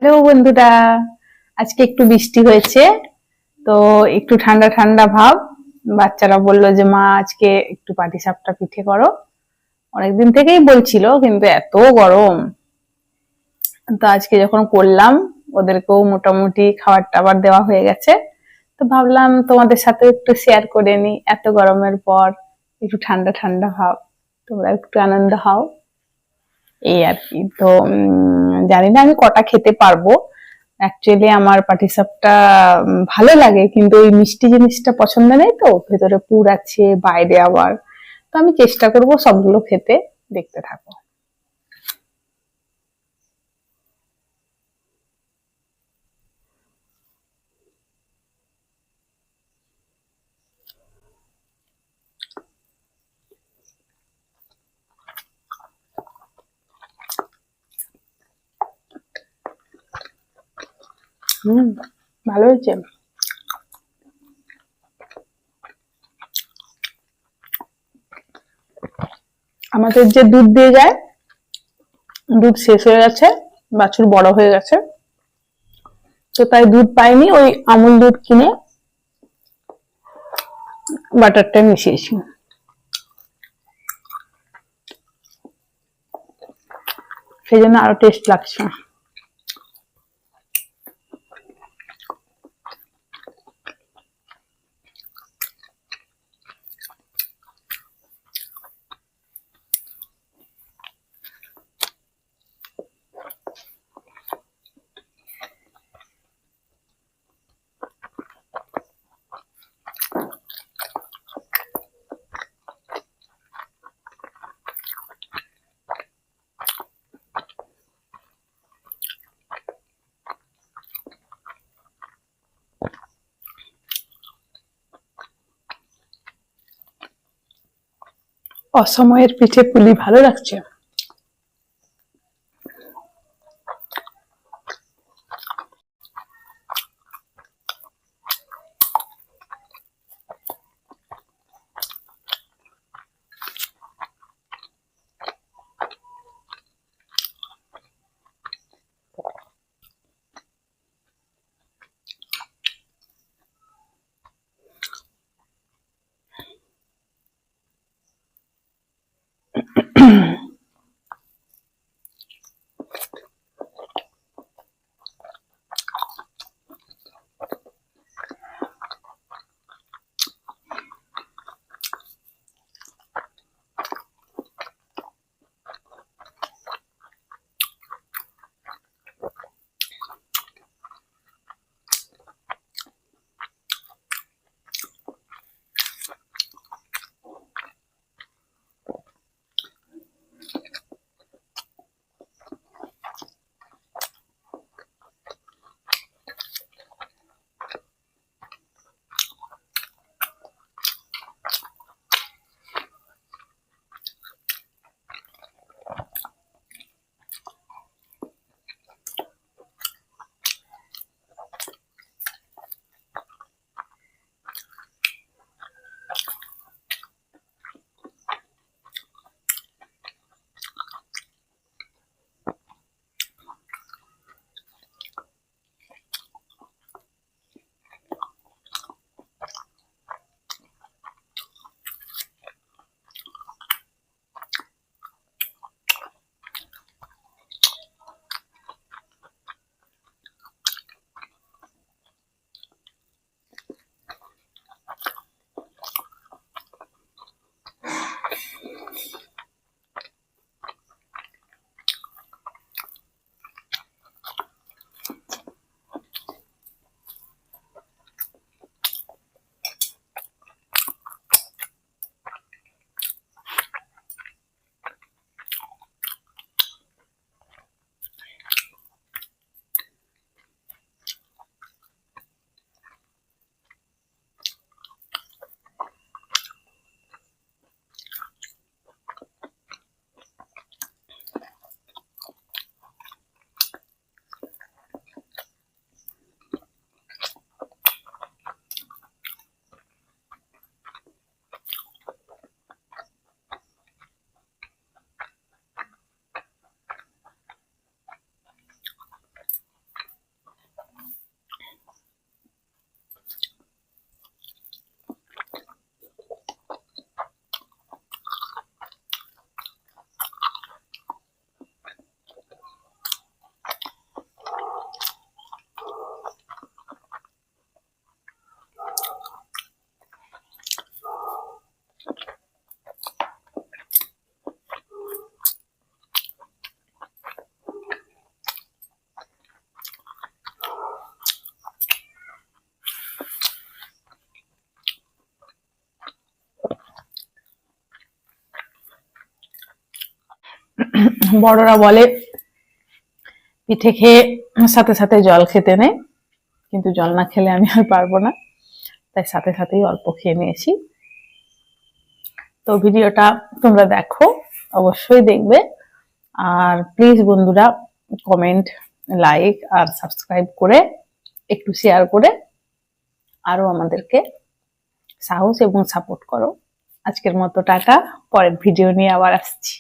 Hello বন্ধুরা, আজকে একটু বৃষ্টি হয়েছে তো একটু ঠান্ডা ঠান্ডা ভাব। বাচ্চারা বললো যে মা আজকে একটু পাটিসাপটা পিঠে করো। অনেকদিন থেকেই বলছিল কিন্তু এত গরম, তো আজকে যখন করলাম ওদেরকেও মোটামুটি খাবার টাবার দেওয়া হয়ে গেছে, তো ভাবলাম তোমাদের সাথে একটু শেয়ার করে নি। এত গরমের পর একটু ঠান্ডা ঠান্ডা ভাব, তোমরা একটু আনন্দ হও, এই আর কি। তো জানি না আমি কটা খেতে পারবো। অ্যাকচুয়ালি আমার পাটিসাপটা ভালো লাগে, কিন্তু ওই মিষ্টি জিনিসটা পছন্দ নেই, তো ভেতরে পুর আছে বাইরে আবার। তো আমি চেষ্টা করব সবগুলো খেতে, দেখতে থাকো। হুম, ভালো হয়েছে। আমাদের যে দুধ দিয়ে যায়, দুধ শেষ হয়ে গেছে, বাছুর বড় হয়ে গেছে, তো তাই দুধ পাইনি, ওই আমুল দুধ কিনে বাটারটা মিশিয়েছি। সেই জন্য আরো টেস্ট লাগছে। অসময়ের পিঠে পুলি ভালো লাগছে। বড়রা বলে পিঠে খেয়ে সাথে সাথে জল খেতে নেই, কিন্তু জল না খেলে আমি আর পারবো না, তাই সাথে সাথেই অল্প খেয়ে নিয়েছি। তো ভিডিওটা তোমরা দেখো, অবশ্যই দেখবে, আর প্লিজ বন্ধুরা কমেন্ট, লাইক আর সাবস্ক্রাইব করে একটু শেয়ার করে আরো আমাদেরকে সাহস এবং সাপোর্ট করো। আজকের মতো টাটা, পরের ভিডিও নিয়ে আবার আসছি।